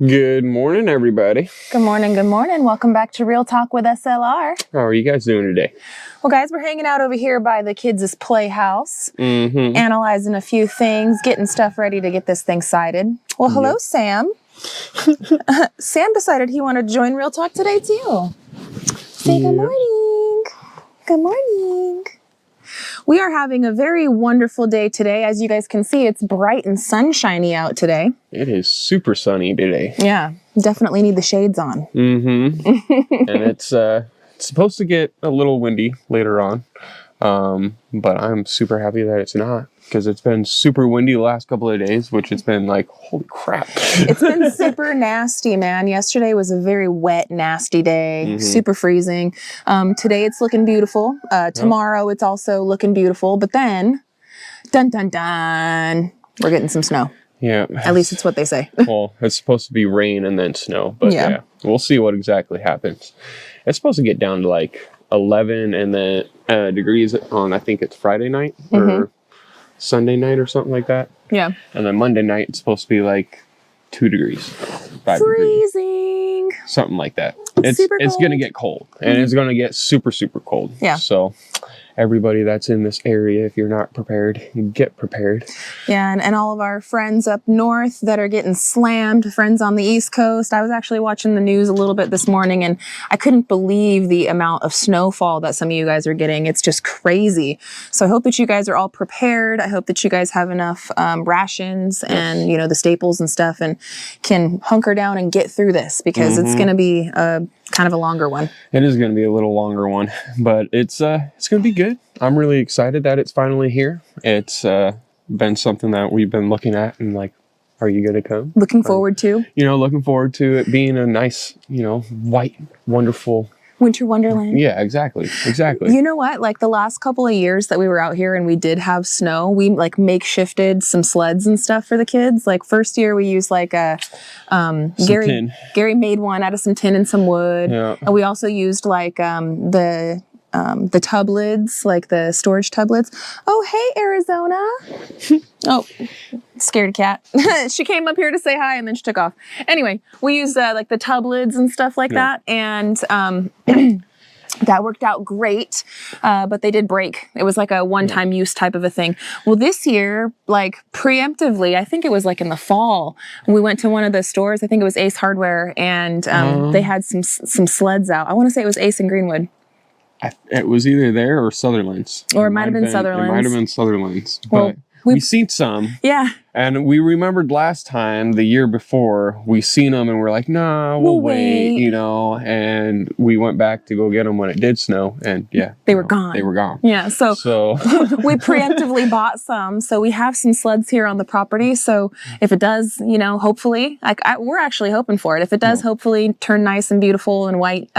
Good morning, everybody. Good morning, good morning. Welcome back to Real Talk with SLR. How are you guys doing today? Well, guys, we're hanging out over here by the kids' playhouse, analyzing a few things, getting stuff ready to get this thing sided. Well, hello, Sam. Sam decided he wanted to join Real Talk today, too. Say good morning. Good morning. We are having a very wonderful day today. As you guys can see, it's bright and sunshiny out today. It is super sunny today. Yeah, definitely need the shades on. And it's supposed to get a little windy later on, but I'm super happy that it's not, because it's been super windy the last couple of days, which it's been like, holy crap. It's been super nasty, man. Yesterday was a very wet, nasty day, super freezing. Today it's looking beautiful. Tomorrow it's also looking beautiful, but then, dun dun dun, we're getting some snow. Yeah. At least it's what they say. Well, it's supposed to be rain and then snow, but yeah, we'll see what exactly happens. It's supposed to get down to like 11 and then degrees on, I think it's Friday night or Sunday night or something like that. Yeah. And then Monday night it's supposed to be like 2 degrees. 5 Freezing. degrees. Something like that. It's going to get cold, and it's going to get super, super cold. Yeah. So everybody that's in this area, if you're not prepared, get prepared. Yeah, and all of our friends up north that are getting slammed, friends on the East Coast. I was actually watching the news a little bit this morning, and I couldn't believe the amount of snowfall that some of you guys are getting. It's just crazy. So I hope that you guys are all prepared. I hope that you guys have enough rations and, you know, the staples and stuff, and can hunker down and get through this, because it's going to be kind of a longer one. It is going to be a little longer one, but it's going to be good. I'm really excited that it's finally here. It's been something that we've been looking at and like, are you going to come? Looking forward to. You know, looking forward to it being a nice, you know, white, wonderful winter wonderland. Yeah, exactly. Exactly. You know what? Like the last couple of years that we were out here and we did have snow, we like makeshifted some sleds and stuff for the kids. Like first year we used like a Gary made one out of some tin and some wood. Yeah. And we also used like the tub lids, like the storage tub lids. Oh, hey, Arizona. Oh, scared cat. She came up here to say hi and then she took off. Anyway, we used like the tub lids and stuff like that. And that worked out great, but they did break. It was like a one-time use type of a thing. Well, this year, like preemptively, I think it was like in the fall, we went to one of the stores. I think it was Ace Hardware, and they had some sleds out. I want to say it was Ace in Greenwood. It was either there or Sutherland's. Or it might have been Sutherland's. It might have been Sutherland's. Well, but we seen some. Yeah. And we remembered last time, the year before, we seen them and we're like, nah, we'll wait, you know. And we went back to go get them when it did snow. And yeah. They were gone. They were gone. Yeah. So we preemptively bought some. So we have some sleds here on the property. So if it does, you know, hopefully, like we're actually hoping for it. If it does hopefully turn nice and beautiful and white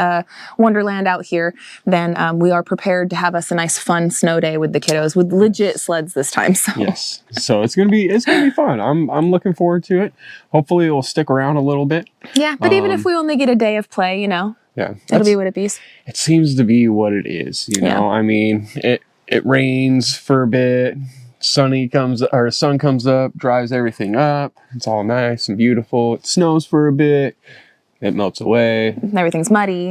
wonderland out here, then we are prepared to have us a nice fun snow day with the kiddos with legit sleds this time. So. Yes. So it's gonna be fun. I'm looking forward to it. Hopefully it will stick around a little bit. Yeah, but even if we only get a day of play, you know, it'll be what it be. It seems to be what it is, you know. I mean, it rains for a bit, sun comes up, dries everything up. It's all nice and beautiful. It snows for a bit. It melts away. Everything's muddy.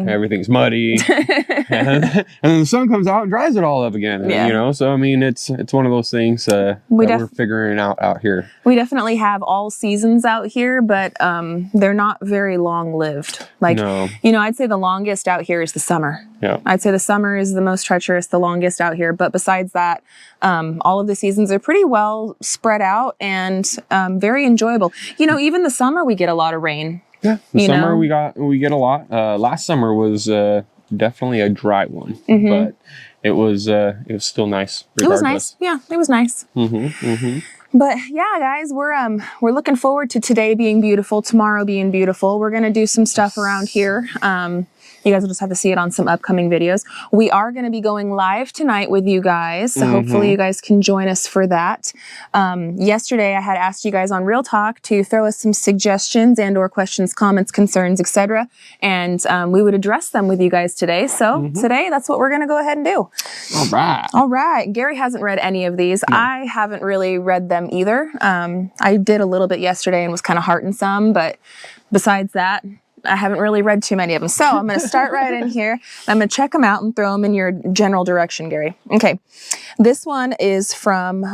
And then the sun comes out and dries it all up again. And, you know, so I mean, it's one of those things that we're figuring out here. We definitely have all seasons out here, but they're not very long lived. Like, you know, I'd say the longest out here is the summer. Yeah. I'd say the summer is the most treacherous, the longest out here. But besides that, all of the seasons are pretty well spread out and very enjoyable. You know, even the summer we get a lot of rain. Yeah, the summer we get a lot. Last summer was definitely a dry one, but it was still nice. Regardless. It was nice. Yeah, it was nice. But yeah, guys, we're looking forward to today being beautiful, tomorrow being beautiful. We're gonna do some stuff around here. You guys will just have to see it on some upcoming videos. We are going to be going live tonight with you guys, so hopefully you guys can join us for that. Yesterday, I had asked you guys on Real Talk to throw us some suggestions and or questions, comments, concerns, etc., and we would address them with you guys today. So today, that's what we're going to go ahead and do. All right. All right. Gary hasn't read any of these. No. I haven't really read them either. I did a little bit yesterday and was kind of hearting some, but besides that, I haven't really read too many of them. So I'm going to start right in here. I'm going to check them out and throw them in your general direction, Gary. Okay. This one is from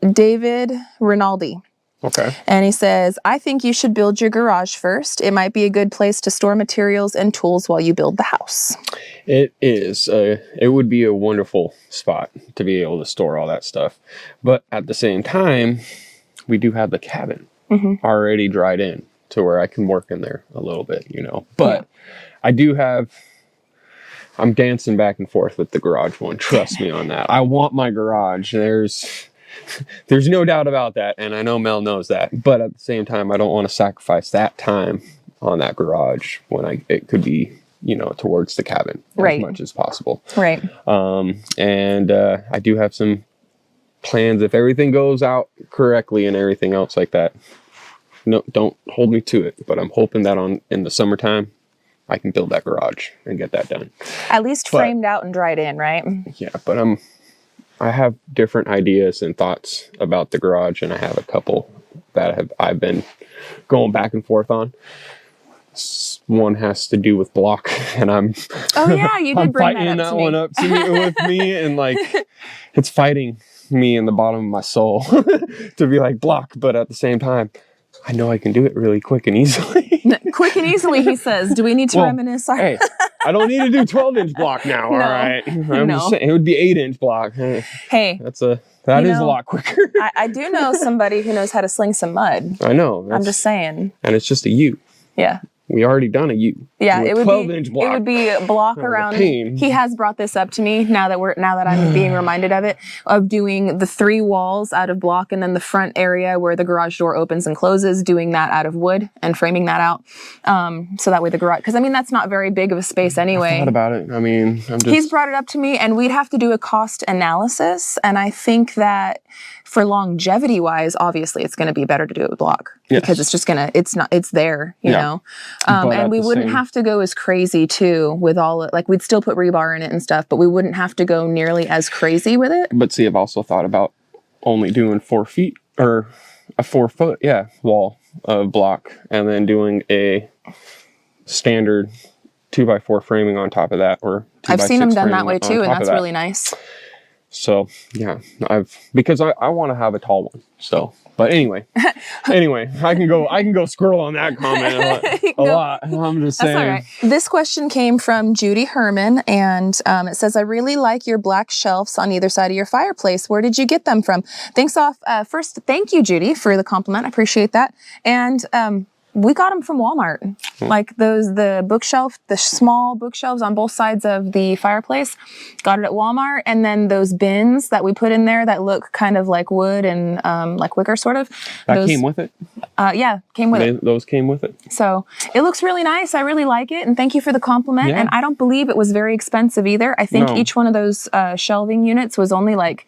David Rinaldi. Okay. And he says, I think you should build your garage first. It might be a good place to store materials and tools while you build the house. It is. It would be a wonderful spot to be able to store all that stuff. But at the same time, we do have the cabin already dried in to where I can work in there a little bit, you know. But I do have... I'm dancing back and forth with the garage one. Trust me on that. I want my garage. There's no doubt about that, and I know Mel knows that. But at the same time, I don't want to sacrifice that time on that garage when it could be, you know, towards the cabin as much as possible. Right. And I do have some plans if everything goes out correctly and everything else like that. No, don't hold me to it, but I'm hoping that in the summertime I can build that garage and get that done. At least framed out and dried in, right? Yeah, but I have different ideas and thoughts about the garage, and I have a couple that I've been going back and forth on. One has to do with block, and I'm you did bring that one up to me with me, and like it's fighting me in the bottom of my soul to be like block, but at the same time, I know I can do it really quick and easily. Quick and easily, he says. Do we need to reminisce? Hey, I don't need to do 12-inch block now, all right? I'm just saying, it would be 8-inch block. Hey. That is a lot quicker. I do know somebody who knows how to sling some mud. I know. I'm just saying. And it's just a U. Yeah. We already done a U. Yeah, it would 12-inch block. It would be a block around. He has brought this up to me now that I'm being reminded of it, of doing the 3 walls out of block and then the front area where the garage door opens and closes, doing that out of wood and framing that out. So that way the garage, because I mean that's not very big of a space anyway. I thought about it. I mean, He's brought it up to me, and we'd have to do a cost analysis, and I think that for longevity wise, obviously it's going to be better to do it with block because it's just it's there, you know. And we wouldn't have to go as crazy too with we'd still put rebar in it and stuff, but we wouldn't have to go nearly as crazy with it. But see, I've also thought about only doing 4 feet or a 4-foot, wall of block, and then doing a standard 2x4 framing on top of that, or I've seen them done that way too, and that's really nice. So because I want to have a tall one. So, but anyway, I can go squirrel on that comment a lot. I'm just saying. That's all right. This question came from Judy Herman, and it says, "I really like your black shelves on either side of your fireplace. Where did you get them from?" First, thank you, Judy, for the compliment. I appreciate that. And we got them from Walmart. Like the small bookshelves on both sides of the fireplace. Got it at Walmart. And then those bins that we put in there that look kind of like wood and like wicker sort of. That came with it? Came with it. Those came with it. So it looks really nice. I really like it. And thank you for the compliment. Yeah. And I don't believe it was very expensive either. I think each one of those shelving units was only like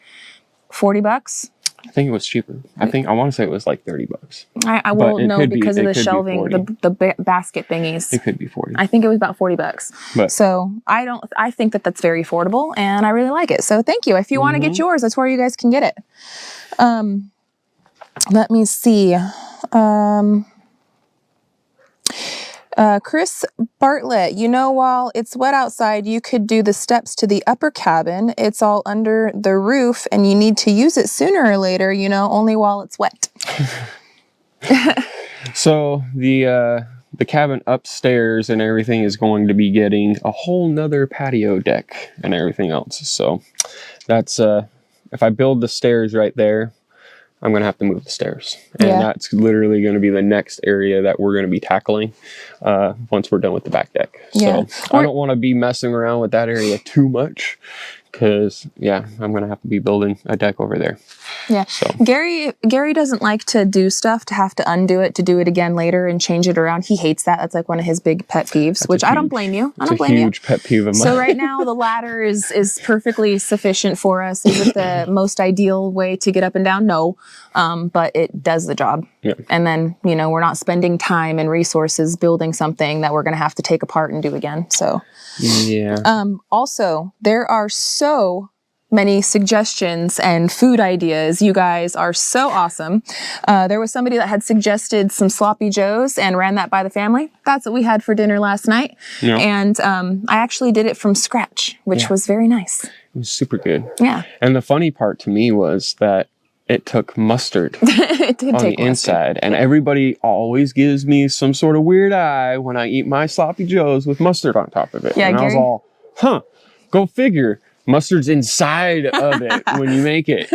$40. I think it was cheaper. I want to say it was like $30. I won't know because of the shelving, the basket thingies. It could be 40. I think it was about $40. But, so I think that's very affordable, and I really like it. So thank you. If you want to get yours, that's where you guys can get it. Let me see. Chris Bartlett, while it's wet outside, you could do the steps to the upper cabin. It's all under the roof, and you need to use it sooner or later, only while it's wet. So the cabin upstairs and everything is going to be getting a whole nother patio deck and everything else. So that's, if I build the stairs right there, I'm going to have to move the stairs. And that's literally going to be the next area that we're going to be tackling once we're done with the back deck. So I don't want to be messing around with that area too much because I'm gonna have to be building a deck over there. Yeah. So Gary doesn't like to do stuff to have to undo it to do it again later and change it around. He hates that. That's like one of his big pet peeves, which I don't blame you. I don't blame you. It's a huge pet peeve of mine. So right now the ladder is perfectly sufficient for us. Is it the most ideal way to get up and down? No. But it does the job. Yeah. And then, we're not spending time and resources building something that we're going to have to take apart and do again. So yeah. Also, there are so many suggestions and food ideas. You guys are so awesome. There was somebody that had suggested some sloppy joes and ran that by the family. That's what we had for dinner last night. Yeah. And I actually did it from scratch, which was very nice. It was super good. Yeah. And the funny part to me was that it took mustard It did on take the inside. And everybody always gives me some sort of weird eye when I eat my sloppy joes with mustard on top of it. Yeah, and I was Gary? all, go figure. Mustard's inside of it when you make it.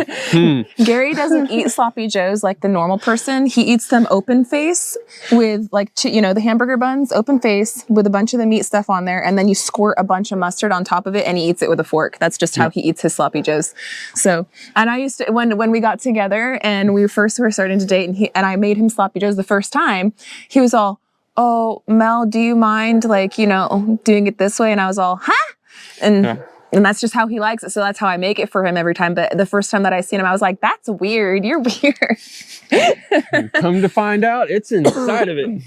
Gary doesn't eat sloppy joes like the normal person. He eats them open face with the hamburger buns, open face with a bunch of the meat stuff on there. And then you squirt a bunch of mustard on top of it and he eats it with a fork. That's just how he eats his sloppy joes. So, and I used to, when we got together and we first were starting to date and I made him sloppy joes the first time, he was all, "Oh, Mel, do you mind doing it this way?" And I was all, "Huh?" And that's just how he likes it. So that's how I make it for him every time. But the first time that I seen him, I was like, "That's weird. You're weird." Come to find out, it's inside of it.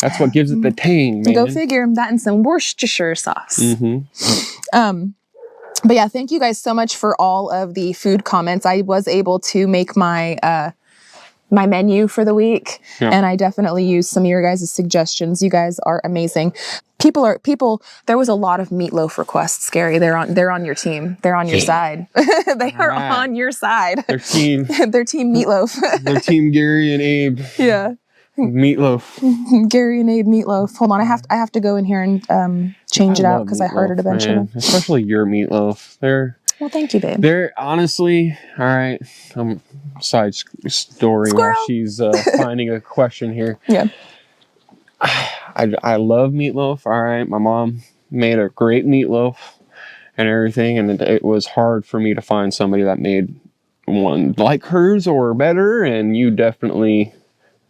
That's what gives it the tang, man. Go figure. That and some Worcestershire sauce. Mm-hmm. But yeah, thank you guys so much for all of the food comments. I was able to make my my menu for the week, and I definitely used some of your guys' suggestions. You guys are amazing. People. There was a lot of meatloaf requests. Gary, they're on your team. They're on your side. They are on your side. Their team. Their team meatloaf. Their team Gary and Abe. Yeah. Meatloaf. Gary and Abe meatloaf. Hold on, I have to go in here and change it out because I heard it a bunch of them. Especially your meatloaf. Well, thank you, babe. They're honestly, all right. Side story Squirrel. while she's finding a question here. Yeah. I love meatloaf. All right. My mom made a great meatloaf and everything. And it was hard for me to find somebody that made one like hers or better. And you definitely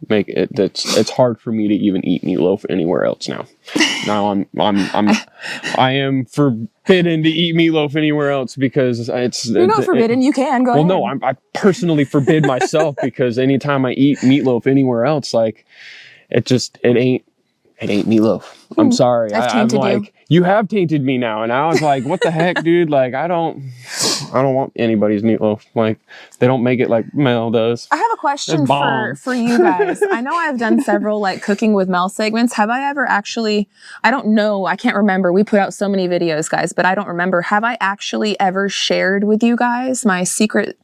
make it. It's hard for me to even eat meatloaf anywhere else now. Now I am forbidden to eat meatloaf anywhere else because You're not forbidden. You can go ahead. Well, no, I personally forbid myself because anytime I eat meatloaf anywhere else, like it ain't meatloaf. I'm sorry. I'm like, you have tainted me now. And I was like, what the heck, dude? Like, I don't want anybody's meatloaf. Like, they don't make it like Mel does. I have a question for you guys. I know I've done several like cooking with Mel segments. Have I ever actually, I don't know, I can't remember. We put out so many videos, guys, but I don't remember. Have I actually ever shared with you guys my secret,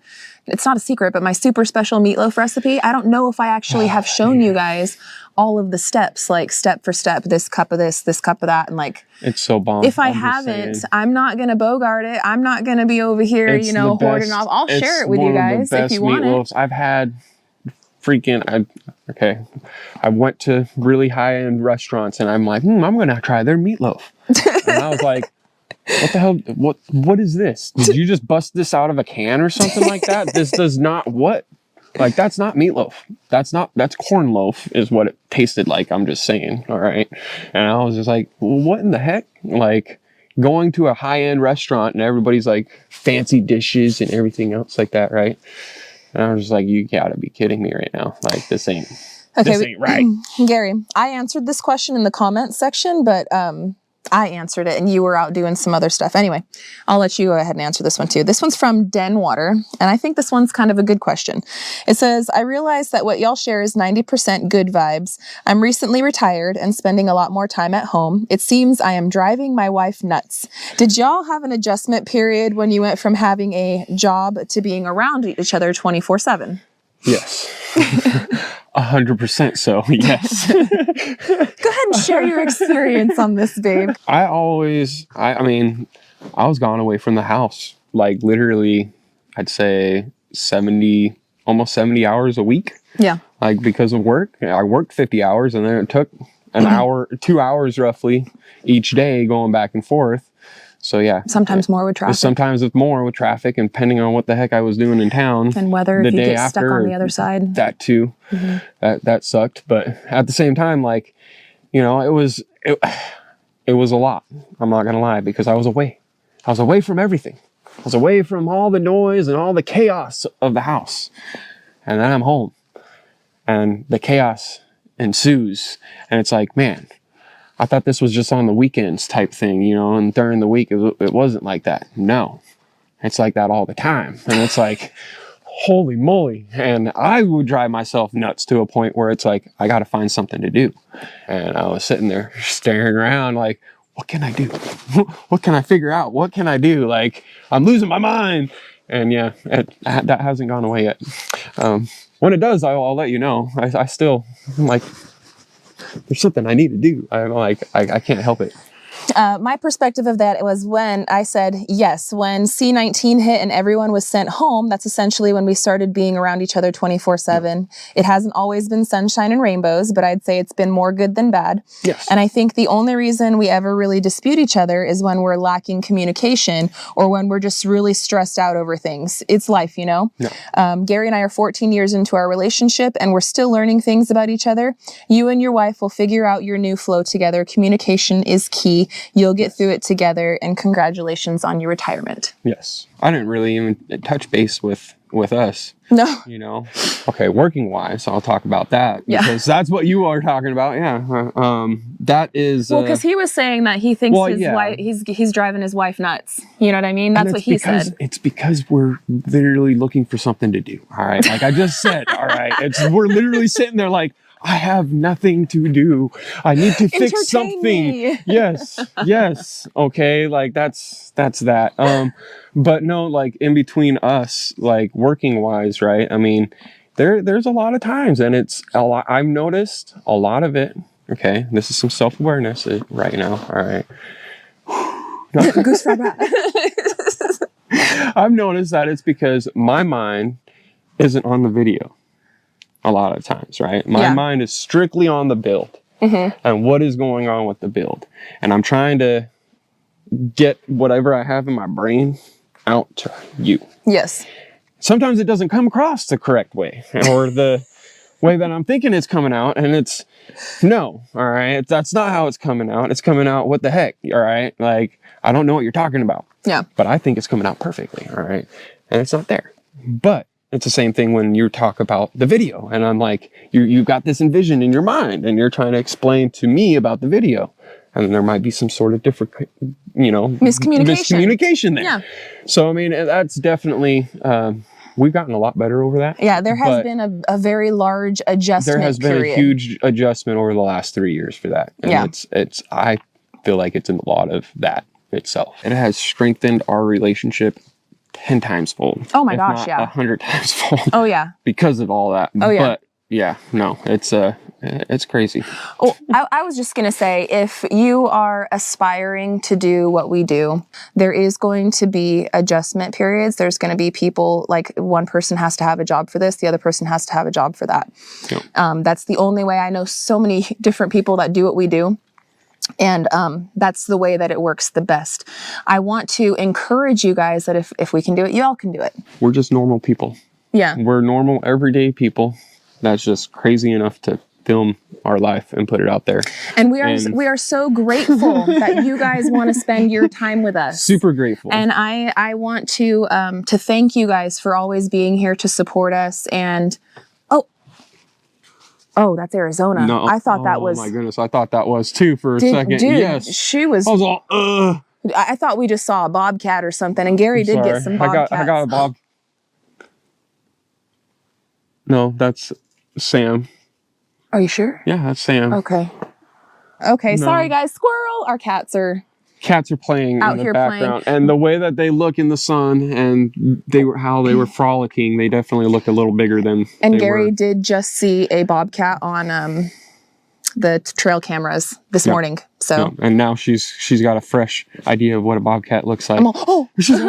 it's not a secret, but my super special meatloaf recipe? I don't know if I actually have shown you guys all of the steps, like step for step, this cup of this cup of that, and like it's so bomb. If I haven't, I'm not gonna bogart it. I'm not gonna be over here, hoarding off. I'll share it with you guys if you want it. I've had I went to really high-end restaurants and I'm like, I'm gonna try their meatloaf. And I was like, what the hell? What is this? Did you just bust this out of a can or something like that? This does not like, that's not meatloaf. That's corn loaf is what it tasted like. I'm just saying. All right. And I was just like, what in the heck? Like going to a high-end restaurant and everybody's like fancy dishes and everything else like that. Right. And I was just like, you gotta be kidding me right now. Like this ain't right. Gary, I answered this question in the comments section, but, I answered it and you were out doing some other stuff. Anyway, I'll let you go ahead and answer this one too. This one's from Denwater, and I think this one's kind of a good question. It says, I realize that what y'all share is 90% good vibes. I'm recently retired and spending a lot more time at home. It seems I am driving my wife nuts. Did y'all have an adjustment period when you went from having a job to being around each other 24/7? Yes. 100% so, yes. Go ahead and share your experience on this, babe. I was gone away from the house, like literally, I'd say almost 70 hours a week. Yeah. Like because of work. I worked 50 hours and then it took an hour, 2 hours roughly each day going back and forth. So yeah. Sometimes more with traffic. Sometimes with more with traffic, and depending on what the heck I was doing in town. And weather, if you get stuck on the other side. That too. That sucked. But at the same time, like, you know, it was a lot. I'm not gonna lie, because I was away. I was away from everything. I was away from all the noise and all the chaos of the house. And then I'm home. And the chaos ensues. And it's like, man, I thought this was just on the weekends type thing, you know, and during the week, it wasn't like that. No, it's like that all the time. And it's like, holy moly. And I would drive myself nuts to a point where it's like, I got to find something to do. And I was sitting there staring around like, what can I do? What can I figure out? What can I do? Like, I'm losing my mind. And yeah, that hasn't gone away yet. When it does, I'll let you know. I still, I'm like, there's something I need to do. I'm like, I can't help it. My perspective of that was when I said, yes, when C-19 hit and everyone was sent home, that's essentially when we started being around each other 24/7. It hasn't always been sunshine and rainbows, but I'd say it's been more good than bad. Yes. And I think the only reason we ever really dispute each other is when we're lacking communication or when we're just really stressed out over things. It's life, you know? No. Gary and I are 14 years into our relationship and we're still learning things about each other. You and your wife will figure out your new flow together. Communication is key. You'll get through it together, and congratulations on your retirement. Yes. I didn't really even touch base with us. No. You know? Okay, working wise, I'll talk about that. Because that's what you are talking about. Yeah. That is... Well, because he was saying that he thinks his wife, he's driving his wife nuts. You know what I mean? That's what he said. It's because we're literally looking for something to do. All right? Like I just said, all right? We're literally sitting there like, I have nothing to do. I need to fix something. Me. Yes. Okay. Like that's that. But no, like in between us, like working wise, right? I mean, there's a lot of times, and it's a lot. I've noticed a lot of it. Okay. This is some self-awareness right now. All right. Goose for that. I've noticed that it's because my mind isn't on the video. A lot of times, right? My mind is strictly on the build and what is going on with the build. And I'm trying to get whatever I have in my brain out to you. Yes. Sometimes it doesn't come across the correct way or the way that I'm thinking it's coming out. And it's no, all right. That's not how it's coming out. It's coming out, what the heck? All right. Like, I don't know what you're talking about. Yeah. But I think it's coming out perfectly. All right. And it's not there. But it's the same thing when you talk about the video. And I'm like, you've got this envision in your mind and you're trying to explain to me about the video. And there might be some sort of different, you know, miscommunication there. Yeah. So, I mean, that's definitely, we've gotten a lot better over that. Yeah, there has been a very large adjustment. There has been a huge adjustment over the last 3 years for that. And it's I feel like it's a lot of that itself. It has strengthened our relationship 10 times fold. Oh my gosh, yeah. 100 times fold. Oh yeah. Because of all that. Oh yeah. But yeah, no, it's crazy. Oh, I was just going to say, if you are aspiring to do what we do, there is going to be adjustment periods. There's going to be people, like one person has to have a job for this, the other person has to have a job for that. Yep. That's the only way. I know so many different people that do what we do. And that's the way that it works the best. I want to encourage you guys that if we can do it, you all can do it. We're just normal people. Yeah. We're normal, everyday people. That's just crazy enough to film our life and put it out there. And we are so grateful that you guys want to spend your time with us. Super grateful. And I want to thank you guys for always being here to support us. And oh, that's Arizona. No, I thought that was. Oh my goodness, I thought that was too for a second. Dude, yes, she was. I was all. I thought we just saw a bobcat or something, and Gary did get some bobcats. I got a bob. No, that's Sam. Are you sure? Yeah, that's Sam. Okay. No. Sorry guys, squirrel. Our cats are playing out in the background, and the way that they look in the sun, and how they were frolicking, they definitely look a little bigger than. And Gary did just see a bobcat on the trail cameras this morning. So and now she's got a fresh idea of what a bobcat looks like. She's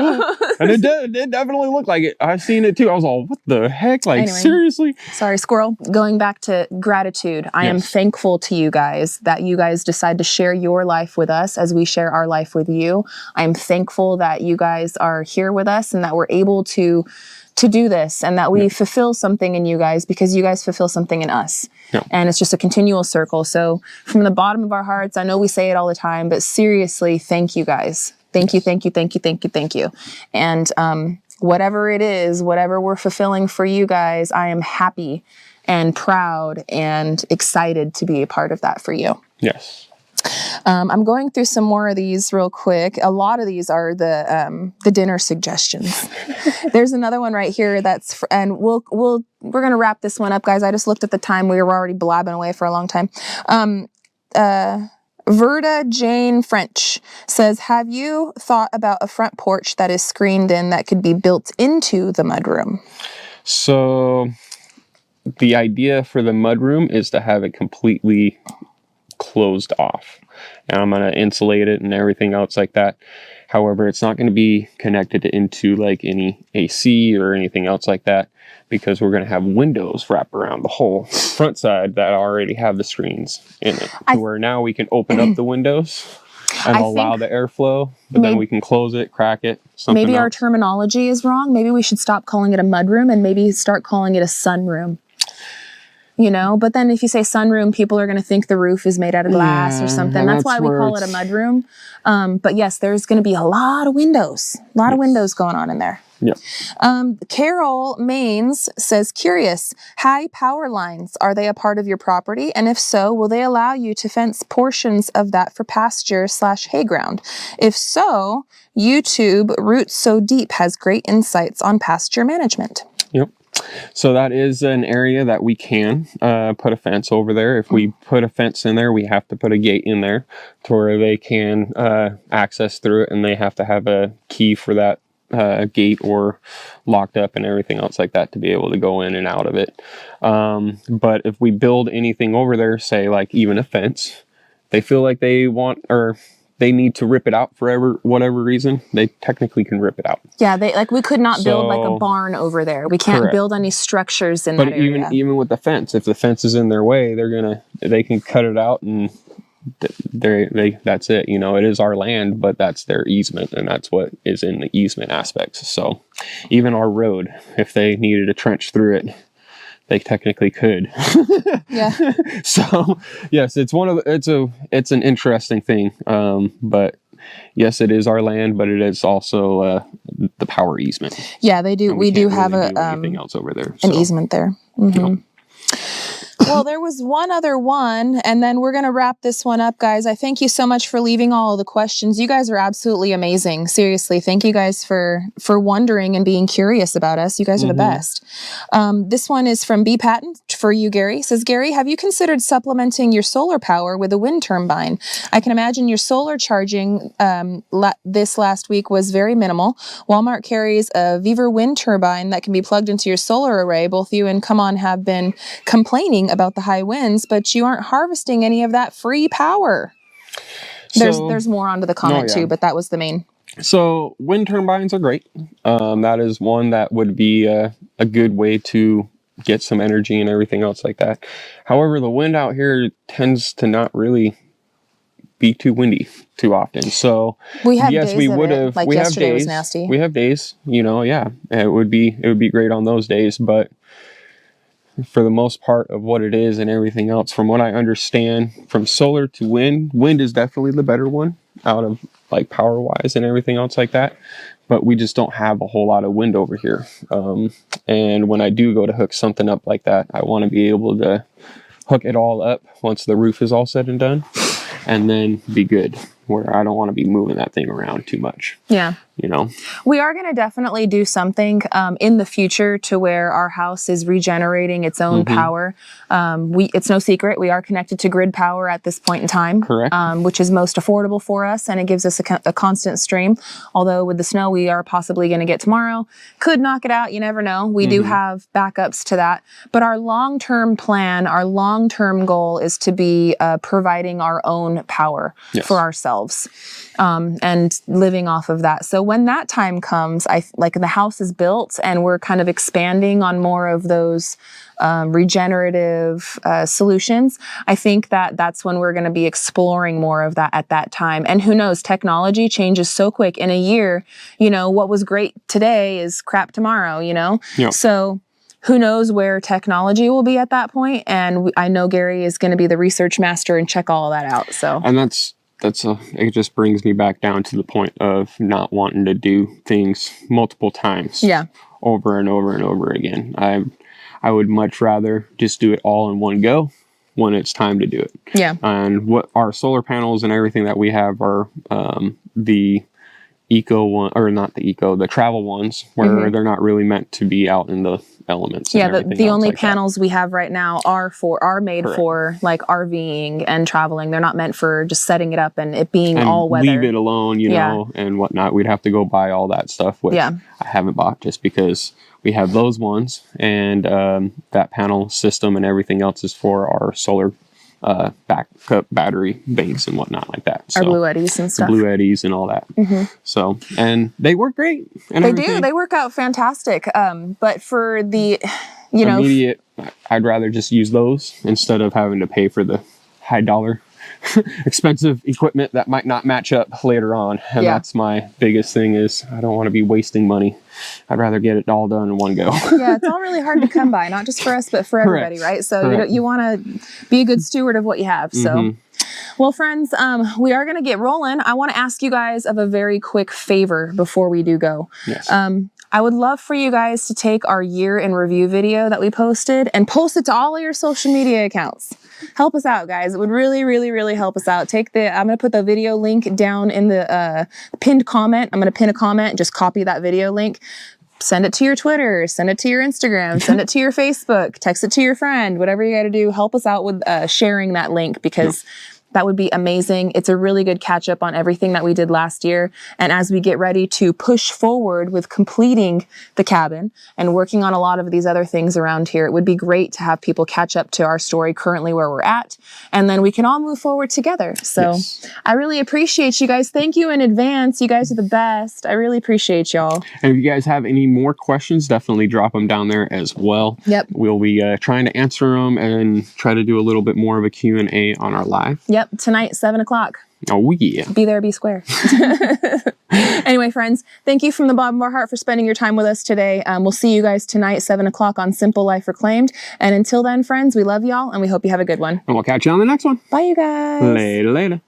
And it definitely looked like it. I seen it too. I was all, what the heck? Like, Anyway. seriously? Sorry, squirrel. Going back to gratitude, I am thankful to you guys that you guys decide to share your life with us as we share our life with you. I'm thankful that you guys are here with us and that we're able to do this and that we fulfill something in you guys because you guys fulfill something in us. Yeah. And it's just a continual circle. So from the bottom of our hearts, I know we say it all the time, but seriously, thank you guys. Thank you, thank you, thank you, thank you, thank you. And whatever it is, whatever we're fulfilling for you guys, I am happy and proud and excited to be a part of that for you. Yes. I'm going through some more of these real quick. A lot of these are the dinner suggestions. There's another one right here and we're gonna wrap this one up, guys. I just looked at the time. We were already blabbing away for a long time. Verda Jane French says, have you thought about a front porch that is screened in that could be built into the mudroom? So the idea for the mudroom is to have it completely closed off, and I'm going to insulate it and everything else like that. However, it's not going to be connected into like any AC or anything else like that, because we're going to have windows wrapped around the whole front side that already have the screens in it, where now we can open up the windows and allow the airflow, but then we can close it, crack it. Maybe our terminology is wrong. Maybe we should stop calling it a mudroom and maybe start calling it a sunroom. You know, but then if you say sunroom, people are going to think the roof is made out of glass or something. That's why we call it a mudroom. But yes, there's going to be a lot of windows, going on in there. Yeah. Carol Maines says, curious, high power lines, are they a part of your property? And if so, will they allow you to fence portions of that for pasture/hay ground? If so, YouTube Roots So Deep has great insights on pasture management. Yep. So that is an area that we can put a fence over there. If we put a fence in there, we have to put a gate in there to where they can access through it, and they have to have a key for that gate or locked up and everything else like that to be able to go in and out of it. But if we build anything over there, say like even a fence, they feel like they want or they need to rip it out for whatever reason, they technically can rip it out. Yeah, we could not build like a barn over there. We can't build any structures in that area. But even with the fence, if the fence is in their way, they can cut it out and that's it. You know, it is our land, but that's their easement, and that's what is in the easement aspects. So even our road, if they needed a trench through it, they technically could. Yeah. So yes, it's an interesting thing. But yes, it is our land, but it is also the power easement. Yeah, they do. We do have anything else over there. An easement there. Mm-hmm. Well, there was one other one, and then we're going to wrap this one up, guys. I thank you so much for leaving all of the questions. You guys are absolutely amazing. Seriously, thank you guys for wondering and being curious about us. You guys are the best. This one is from B. Patton for you, Gary. It says, Gary, have you considered supplementing your solar power with a wind turbine? I can imagine your solar charging this last week was very minimal. Walmart carries a Viver wind turbine that can be plugged into your solar array. Both you and Come On have been complaining about the high winds, but you aren't harvesting any of that free power. There's more onto the comment too, but that was the main. So wind turbines are great. That is one that would be a good way to get some energy and everything else like that. However, the wind out here tends to not really be too windy too often. So we have days we would have like yesterday was nasty. We have days, it would be great on those days, but for the most part of what it is and everything else, from what I understand, from solar to wind is definitely the better one out of like power wise and everything else like that. But we just don't have a whole lot of wind over here. And when I do go to hook something up like that, I want to be able to hook it all up once the roof is all said and done, and then be good, where I don't want to be moving that thing around too much. Yeah. We are going to definitely do something in the future to where our house is regenerating its own power. It's no secret, we are connected to grid power at this point in time. Correct. Which is most affordable for us, and it gives us a constant stream. Although with the snow we are possibly going to get tomorrow, could knock it out, you never know. We do have backups to that. But our long-term plan, our long-term goal is to be providing our own power for ourselves and living off of that. So when that time comes, like the house is built and we're kind of expanding on more of those regenerative solutions, I think that that's when we're going to be exploring more of that at that time. And who knows, technology changes so quick. In a year, what was great today is crap tomorrow, Yep. So who knows where technology will be at that point. And I know Gary is going to be the research master and check all of that out. So, and it just brings me back down to the point of not wanting to do things multiple times. Yeah. Over and over and over again. I would much rather just do it all in one go when it's time to do it. Yeah. And what our solar panels and everything that we have are the eco one, or not the eco, the travel ones, where they're not really meant to be out in the elements. Yeah, the only like panels we have right now are made Correct. for like RVing and traveling. They're not meant for just setting it up and it being all weather. Leave it alone, know, and whatnot. We'd have to go buy all that stuff, which I haven't bought just because we have those ones, and that panel system and everything else is for our solar backup battery banks and whatnot like that. So, our Blue Eddies and stuff. Blue Eddies and all that. So, and they work great. And they do. They work out fantastic. But for the, immediate, I'd rather just use those instead of having to pay for the high dollar expensive equipment that might not match up later on. And that's my biggest thing is I don't want to be wasting money. I'd rather get it all done in one go. Yeah, it's all really hard to come by, not just for us, but for everybody, right? So you want to be a good steward of what you have. So, well, friends, we are going to get rolling. I want to ask you guys of a very quick favor before we do go. Yes. I would love for you guys to take our year in review video that we posted and post it to all of your social media accounts. Help us out, guys. It would really, really, really help us out. I'm going to put the video link down in the pinned comment. I'm going to pin a comment and just copy that video link. Send it to your Twitter, send it to your Instagram, send it to your Facebook, text it to your friend, whatever you got to do. Help us out with sharing that link because that would be amazing. It's a really good catch up on everything that we did last year. And as we get ready to push forward with completing the cabin and working on a lot of these other things around here, it would be great to have people catch up to our story currently where we're at. And then we can all move forward together. So I really appreciate you guys. Thank you in advance. You guys are the best. I really appreciate y'all. And if you guys have any more questions, definitely drop them down there as well. Yep. We'll be trying to answer them and try to do a little bit more of a Q&A on our live. Yep. Tonight, 7 o'clock. Oh, yeah. Be there, be square. Anyway, friends, thank you from the bottom of our heart for spending your time with us today. We'll see you guys tonight, 7 o'clock on Simple Life Reclaimed. And until then, friends, we love y'all and we hope you have a good one. And we'll catch you on the next one. Bye, you guys. Later.